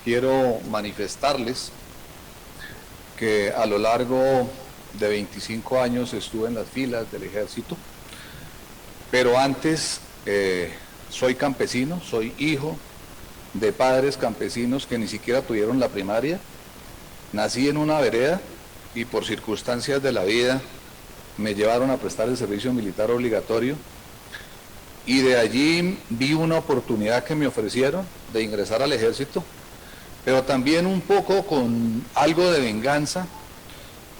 quiero manifestarles que a lo largo de 25 años estuve en las filas del ejército, pero antes soy campesino, soy hijo de padres campesinos que ni siquiera tuvieron la primaria. Nací en una vereda y por circunstancias de la vida me llevaron a prestar el servicio militar obligatorio, y de allí vi una oportunidad que me ofrecieron de ingresar al ejército, pero también un poco con algo de venganza,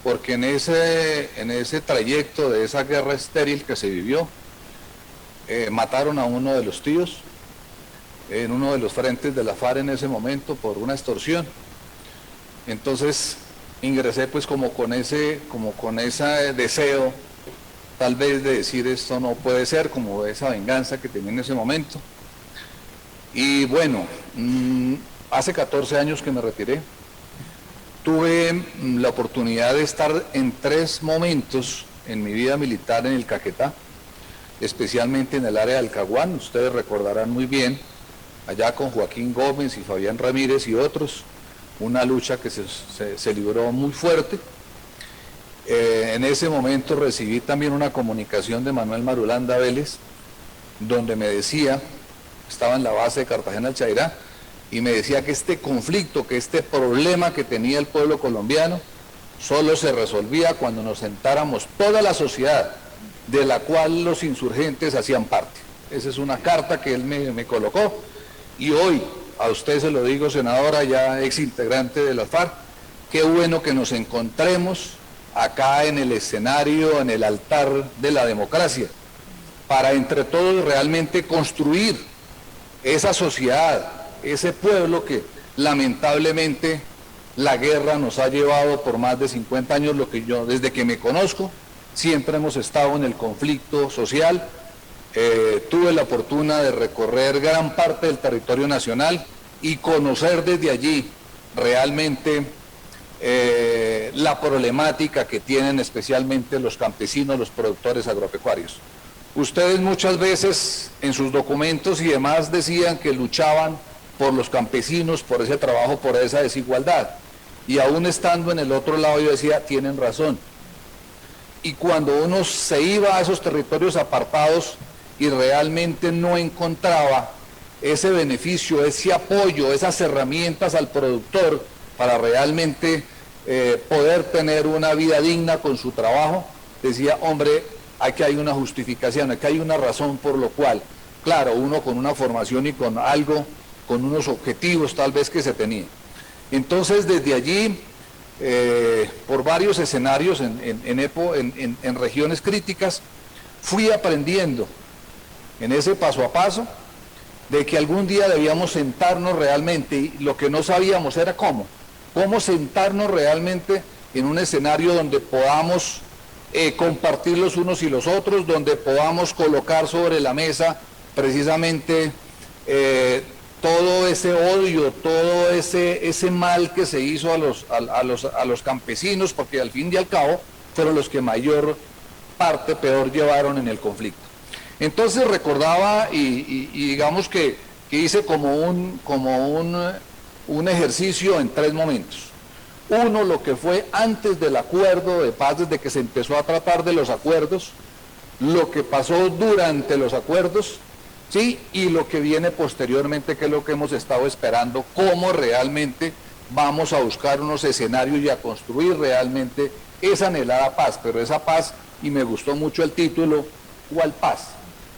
porque en ese trayecto de esa guerra estéril que se vivió, mataron a uno de los tíos en uno de los frentes de la FARC en ese momento por una extorsión. Entonces ingresé pues como con ese deseo tal vez de decir esto no puede ser, como esa venganza que tenía en ese momento. Y bueno, hace 14 años que me retiré. Tuve la oportunidad de estar en 3 momentos en mi vida militar en el Caquetá, especialmente en el área del Caguán. Ustedes recordarán muy bien, allá con Joaquín Gómez y Fabián Ramírez y otros, una lucha que se libró muy fuerte. En ese momento recibí también una comunicación de Manuel Marulanda Vélez, donde me decía, estaba en la base de Cartagena del Chairá, y me decía que este conflicto, que este problema que tenía el pueblo colombiano, solo se resolvía cuando nos sentáramos toda la sociedad, de la cual los insurgentes hacían parte. Esa es una carta que él me colocó, y hoy, a usted se lo digo, senadora, ya ex integrante de la FARC, qué bueno que nos encontremos acá en el escenario, en el altar de la democracia, para entre todos realmente construir esa sociedad, ese pueblo que lamentablemente la guerra nos ha llevado por más de 50 años, lo que yo, desde que me conozco, siempre hemos estado en el conflicto social. Tuve la fortuna de recorrer gran parte del territorio nacional y conocer desde allí realmente la problemática que tienen especialmente los campesinos, los productores agropecuarios. Ustedes muchas veces en sus documentos y demás decían que luchaban por los campesinos, por ese trabajo, por esa desigualdad, y aún estando en el otro lado yo decía, tienen razón. Y cuando uno se iba a esos territorios apartados y realmente no encontraba ese beneficio, ese apoyo, esas herramientas al productor para realmente poder tener una vida digna con su trabajo, decía, hombre, aquí hay una justificación, aquí hay una razón por lo cual, claro, uno con una formación y con algo, con unos objetivos tal vez que se tenía. Entonces desde allí, por varios escenarios en regiones críticas, fui aprendiendo en ese paso a paso de que algún día debíamos sentarnos realmente, y lo que no sabíamos era cómo sentarnos realmente en un escenario donde podamos compartir los unos y los otros, donde podamos colocar sobre la mesa precisamente todo ese odio, todo ese mal que se hizo a los campesinos, porque al fin y al cabo fueron los que mayor parte peor llevaron en el conflicto. Entonces recordaba y digamos que hice como un ejercicio en 3 momentos. Uno, lo que fue antes del acuerdo de paz, desde que se empezó a tratar de los acuerdos, lo que pasó durante los acuerdos, ¿sí? Y lo que viene posteriormente, que es lo que hemos estado esperando, cómo realmente vamos a buscar unos escenarios y a construir realmente esa anhelada paz, pero esa paz, y me gustó mucho el título, ¿cuál paz?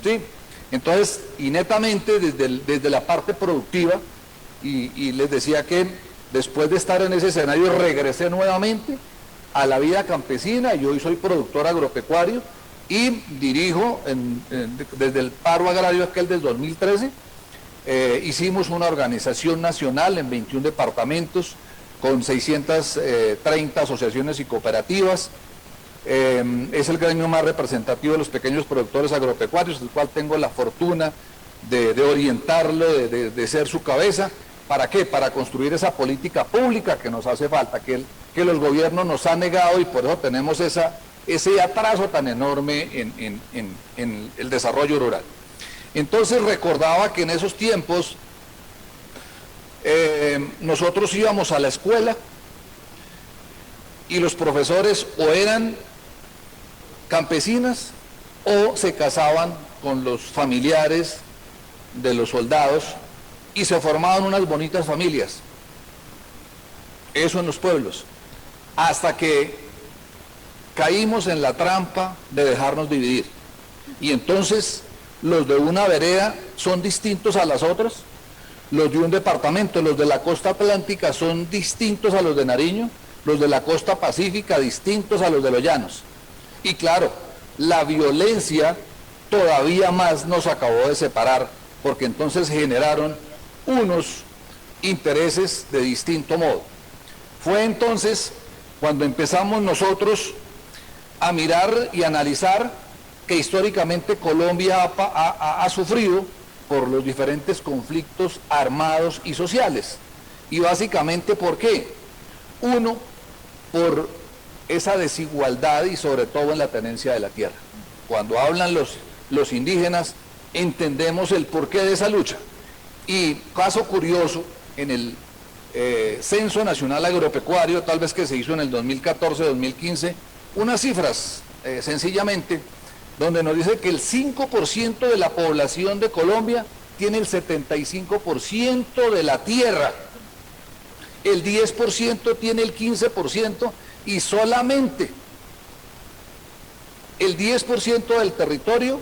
¿Sí? Entonces, y netamente desde la parte productiva, y les decía que después de estar en ese escenario regresé nuevamente a la vida campesina, y hoy soy productor agropecuario y dirijo desde el paro agrario aquel del 2013, hicimos una organización nacional en 21 departamentos con 630 asociaciones y cooperativas. Es el gremio más representativo de los pequeños productores agropecuarios, del cual tengo la fortuna de orientarlo, de ser su cabeza. ¿Para qué? Para construir esa política pública que nos hace falta, que los gobiernos nos han negado, y por eso tenemos ese atraso tan enorme en el desarrollo rural. Entonces recordaba que en esos tiempos nosotros íbamos a la escuela y los profesores o eran campesinas o se casaban con los familiares de los soldados y se formaban unas bonitas familias. Eso en los pueblos. Hasta que caímos en la trampa de dejarnos dividir. Y entonces los de una vereda son distintos a las otras, los de un departamento, los de la costa atlántica son distintos a los de Nariño, los de la costa pacífica distintos a los de los llanos. Y claro, la violencia todavía más nos acabó de separar, porque entonces generaron unos intereses de distinto modo. Fue entonces cuando empezamos nosotros a mirar y analizar que históricamente Colombia ha sufrido por los diferentes conflictos armados y sociales. Y básicamente, ¿por qué? Uno, por esa desigualdad y sobre todo en la tenencia de la tierra. Cuando hablan los indígenas, entendemos el porqué de esa lucha. Y caso curioso, en el Censo Nacional Agropecuario, tal vez que se hizo en el 2014-2015, unas cifras sencillamente, donde nos dice que el 5% de la población de Colombia tiene el 75% de la tierra, el 10% tiene el 15% y solamente el 10% del territorio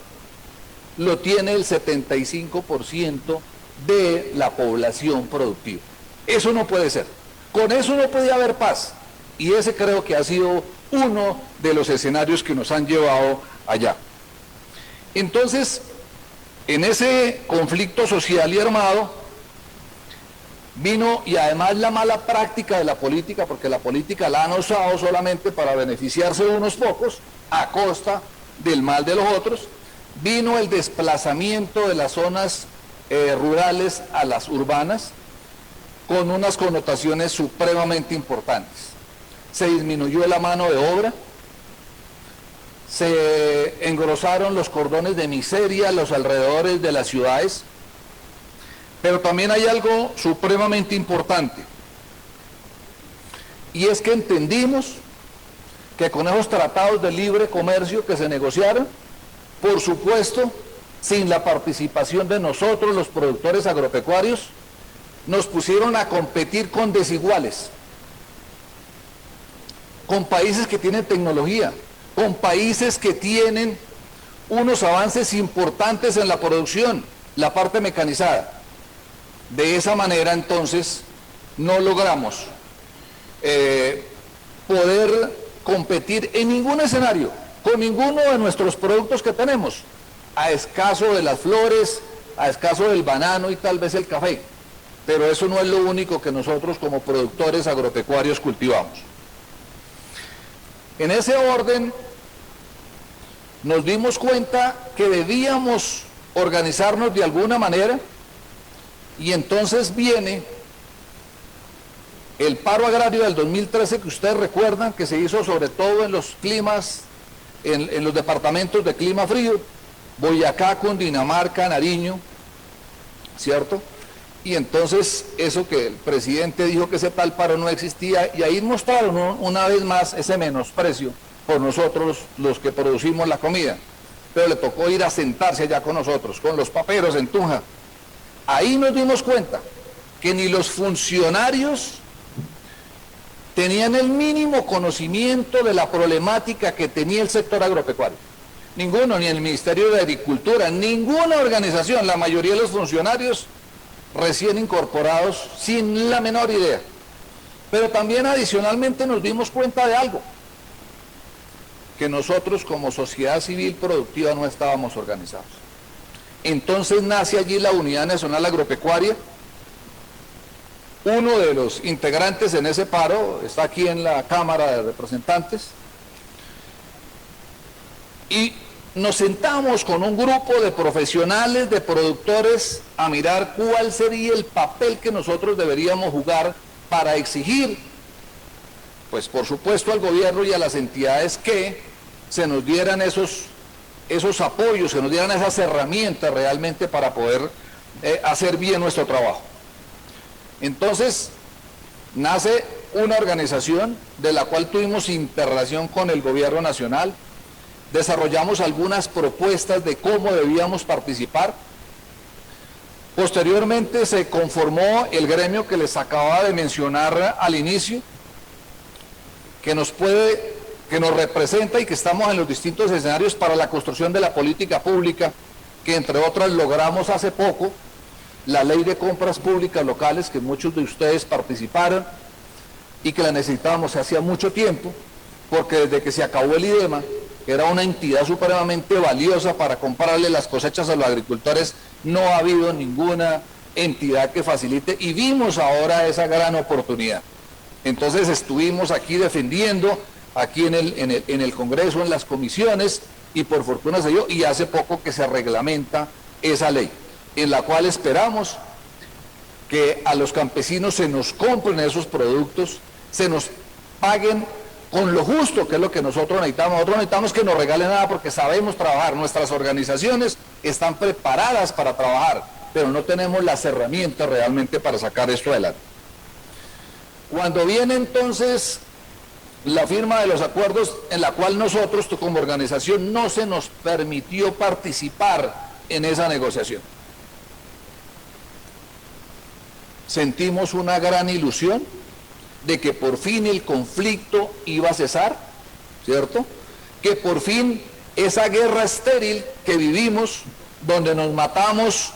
lo tiene el 75% de la población productiva. Eso no puede ser. Con eso no puede haber paz. Y ese creo que ha sido uno de los escenarios que nos han llevado allá. Entonces, en ese conflicto social y armado, vino y además la mala práctica de la política, porque la política la han usado solamente para beneficiarse de unos pocos, a costa del mal de los otros. Vino el desplazamiento de las zonas rurales a las urbanas, con unas connotaciones supremamente importantes. Se disminuyó la mano de obra, se engrosaron los cordones de miseria a los alrededores de las ciudades, pero también hay algo supremamente importante, y es que entendimos que con esos tratados de libre comercio que se negociaron, por supuesto, sin la participación de nosotros, los productores agropecuarios, nos pusieron a competir con desiguales, con países que tienen tecnología, con países que tienen unos avances importantes en la producción, la parte mecanizada. De esa manera, entonces, no logramos poder competir en ningún escenario, con ninguno de nuestros productos que tenemos, a escaso de las flores, a escaso del banano y tal vez el café. Pero eso no es lo único que nosotros como productores agropecuarios cultivamos. En ese orden, nos dimos cuenta que debíamos organizarnos de alguna manera, y entonces viene el paro agrario del 2013, que ustedes recuerdan que se hizo sobre todo en los climas, en los departamentos de clima frío, Boyacá, Cundinamarca, Nariño, ¿cierto? Y entonces eso que el presidente dijo que ese tal paro no existía, y ahí mostraron una vez más ese menosprecio por nosotros los que producimos la comida. Pero le tocó ir a sentarse allá con nosotros, con los paperos en Tunja. Ahí nos dimos cuenta que ni los funcionarios tenían el mínimo conocimiento de la problemática que tenía el sector agropecuario. Ninguno, ni el Ministerio de Agricultura, ninguna organización, la mayoría de los funcionarios recién incorporados sin la menor idea. Pero también adicionalmente nos dimos cuenta de algo, que nosotros como sociedad civil productiva no estábamos organizados. Entonces nace allí la Unidad Nacional Agropecuaria. Uno de los integrantes en ese paro está aquí en la Cámara de Representantes, y nos sentamos con un grupo de profesionales, de productores, a mirar cuál sería el papel que nosotros deberíamos jugar para exigir, pues por supuesto al gobierno y a las entidades, que se nos dieran esos apoyos, que nos dieran esas herramientas realmente para poder hacer bien nuestro trabajo. Entonces, nace una organización de la cual tuvimos interrelación con el gobierno nacional, desarrollamos algunas propuestas de cómo debíamos participar. Posteriormente se conformó el gremio que les acababa de mencionar al inicio, que nos representa y que estamos en los distintos escenarios para la construcción de la política pública, que entre otras logramos hace poco, la ley de compras públicas locales, que muchos de ustedes participaron y que la necesitábamos hacía mucho tiempo, porque desde que se acabó el IDEMA, que era una entidad supremamente valiosa para comprarle las cosechas a los agricultores, no ha habido ninguna entidad que facilite, y vimos ahora esa gran oportunidad. Entonces estuvimos aquí defendiendo, aquí en el Congreso, en las comisiones, y por fortuna se dio, y hace poco que se reglamenta esa ley, en la cual esperamos que a los campesinos se nos compren esos productos, se nos paguen con lo justo, que es lo que nosotros necesitamos. Nosotros necesitamos que nos regalen nada porque sabemos trabajar, nuestras organizaciones están preparadas para trabajar, pero no tenemos las herramientas realmente para sacar esto adelante. Cuando viene entonces la firma de los acuerdos, en la cual nosotros como organización no se nos permitió participar en esa negociación, sentimos una gran ilusión de que por fin el conflicto iba a cesar, ¿cierto? Que por fin esa guerra estéril que vivimos, donde nos matamos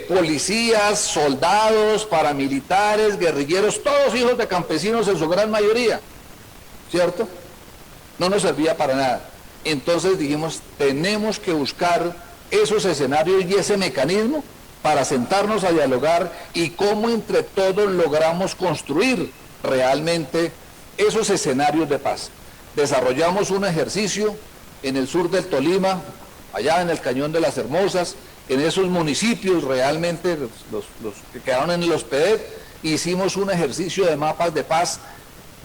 policías, soldados, paramilitares, guerrilleros, todos hijos de campesinos en su gran mayoría, ¿cierto? No nos servía para nada. Entonces dijimos, tenemos que buscar esos escenarios y ese mecanismo para sentarnos a dialogar y cómo entre todos logramos construir realmente esos escenarios de paz. Desarrollamos un ejercicio en el sur del Tolima, allá en el Cañón de las Hermosas, en esos municipios realmente, los que quedaron en los PEDET, hicimos un ejercicio de mapas de paz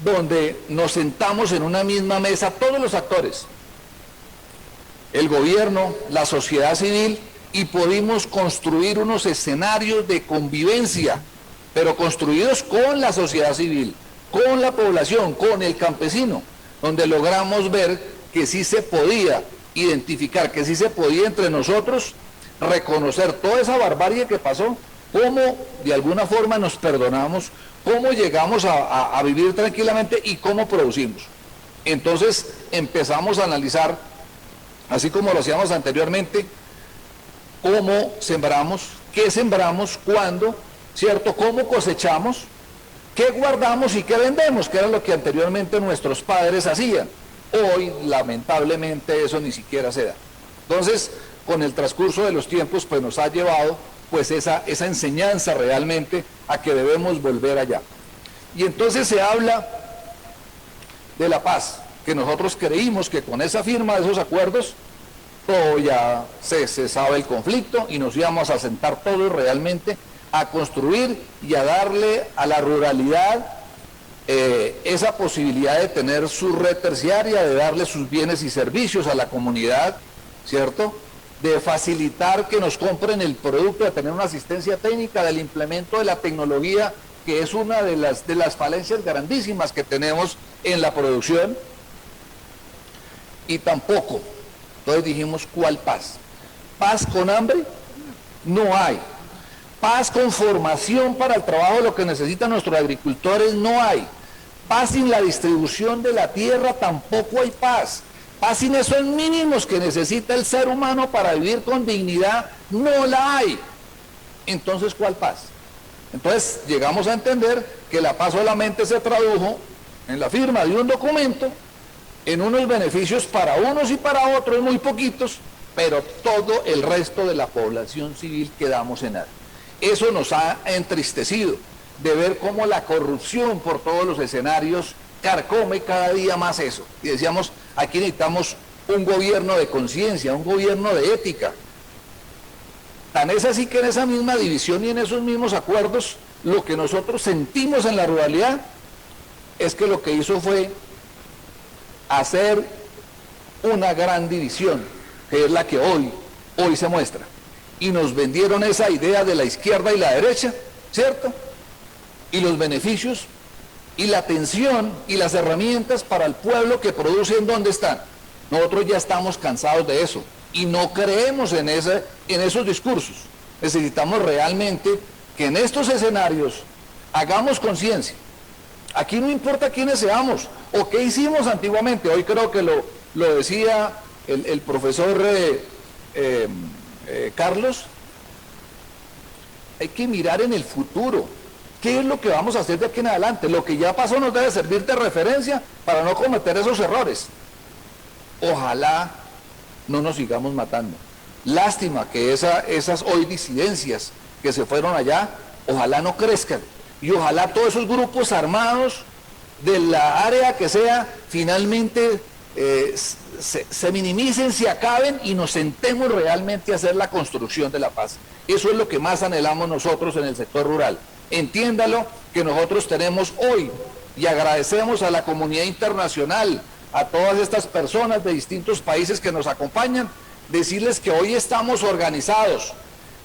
donde nos sentamos en una misma mesa todos los actores, el gobierno, la sociedad civil, y pudimos construir unos escenarios de convivencia, pero construidos con la sociedad civil, con la población, con el campesino, donde logramos ver que sí se podía identificar, que sí se podía entre nosotros reconocer toda esa barbarie que pasó, cómo de alguna forma nos perdonamos, cómo llegamos a vivir tranquilamente y cómo producimos. Entonces empezamos a analizar, así como lo hacíamos anteriormente, cómo sembramos, qué sembramos, cuándo, ¿cierto? Cómo cosechamos, qué guardamos y qué vendemos, que era lo que anteriormente nuestros padres hacían. Hoy, lamentablemente, eso ni siquiera se da. Entonces, con el transcurso de los tiempos, pues nos ha llevado pues esa enseñanza realmente a que debemos volver allá. Y entonces se habla de la paz, que nosotros creímos que con esa firma de esos acuerdos, todo ya se cesaba el conflicto y nos íbamos a sentar todos realmente a construir y a darle a la ruralidad esa posibilidad de tener su red terciaria, de darle sus bienes y servicios a la comunidad, ¿cierto? De facilitar que nos compren el producto, de tener una asistencia técnica, del implemento de la tecnología, que es una de las falencias grandísimas que tenemos en la producción. Y tampoco, entonces dijimos, ¿cuál paz? ¿Paz con hambre? No hay. Paz con formación para el trabajo, lo que necesitan nuestros agricultores, no hay. Paz sin la distribución de la tierra, tampoco hay paz. Paz sin esos mínimos que necesita el ser humano para vivir con dignidad, no la hay. Entonces, ¿cuál paz? Entonces llegamos a entender que la paz solamente se tradujo en la firma de un documento, en unos beneficios para unos y para otros, muy poquitos, pero todo el resto de la población civil quedamos en nada. Eso nos ha entristecido, de ver cómo la corrupción por todos los escenarios carcome cada día más eso. Y decíamos, aquí necesitamos un gobierno de conciencia, un gobierno de ética. Tan es así que en esa misma división y en esos mismos acuerdos, lo que nosotros sentimos en la ruralidad es que lo que hizo fue hacer una gran división, que es la que hoy se muestra. Y nos vendieron esa idea de la izquierda y la derecha, ¿cierto? y los beneficios y la atención y las herramientas para el pueblo que produce en donde están. Nosotros ya estamos cansados de eso y no creemos en esos discursos. Necesitamos realmente que en estos escenarios hagamos conciencia. Aquí no importa quiénes seamos o qué hicimos antiguamente. Hoy creo que lo decía el profesor Carlos. Hay que mirar en el futuro. ¿Qué es lo que vamos a hacer de aquí en adelante? Lo que ya pasó nos debe servir de referencia para no cometer esos errores. Ojalá no nos sigamos matando. Lástima que esas hoy disidencias que se fueron allá, ojalá no crezcan. Y ojalá todos esos grupos armados de la área que sea, finalmente se minimicen, se acaben y nos sentemos realmente a hacer la construcción de la paz. Eso es lo que más anhelamos nosotros en el sector rural. Entiéndalo que nosotros tenemos hoy y agradecemos a la comunidad internacional, a todas estas personas de distintos países que nos acompañan, decirles que hoy estamos organizados,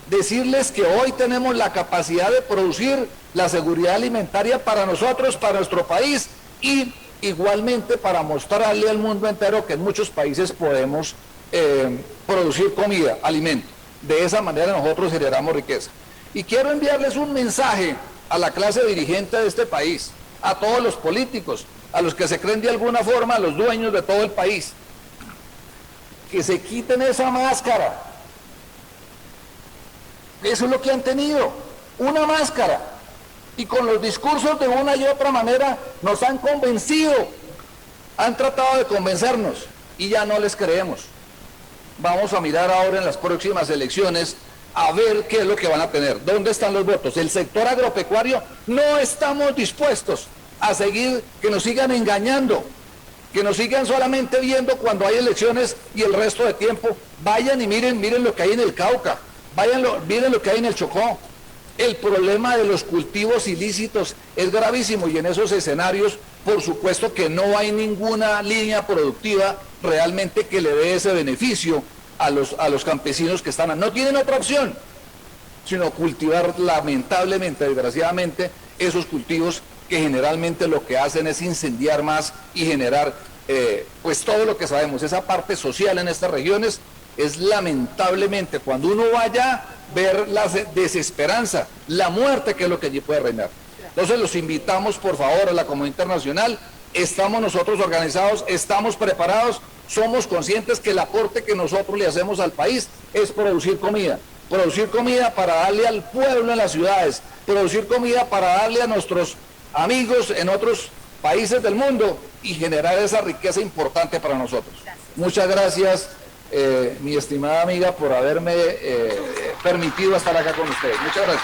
decirles que hoy tenemos la capacidad de producir la seguridad alimentaria para nosotros, para nuestro país y igualmente para mostrarle al mundo entero que en muchos países podemos producir comida, alimento. De esa manera nosotros generamos riqueza. Y quiero enviarles un mensaje a la clase dirigente de este país, a todos los políticos, a los que se creen de alguna forma los dueños de todo el país, que se quiten esa máscara. Eso es lo que han tenido, una máscara, y con los discursos de una y otra manera nos han convencido, han tratado de convencernos y ya no les creemos. Vamos a mirar ahora en las próximas elecciones a ver qué es lo que van a tener, dónde están los votos. El sector agropecuario no estamos dispuestos a seguir, que nos sigan engañando, que nos sigan solamente viendo cuando hay elecciones y el resto de tiempo. Vayan y miren lo que hay en el Cauca, miren lo que hay en el Chocó. El problema de los cultivos ilícitos es gravísimo y en esos escenarios, por supuesto que no hay ninguna línea productiva realmente que le dé ese beneficio a los campesinos que están. No tienen otra opción, sino cultivar lamentablemente, desgraciadamente, esos cultivos que generalmente lo que hacen es incendiar más y generar, pues todo lo que sabemos, esa parte social en estas regiones es lamentablemente cuando uno vaya ver la desesperanza, la muerte, que es lo que allí puede reinar. Entonces los invitamos por favor a la comunidad internacional, estamos nosotros organizados, estamos preparados, somos conscientes que el aporte que nosotros le hacemos al país es producir comida para darle al pueblo en las ciudades, producir comida para darle a nuestros amigos en otros países del mundo y generar esa riqueza importante para nosotros. Gracias. Muchas gracias, mi estimada amiga, por haberme permitido estar acá con ustedes. Muchas gracias.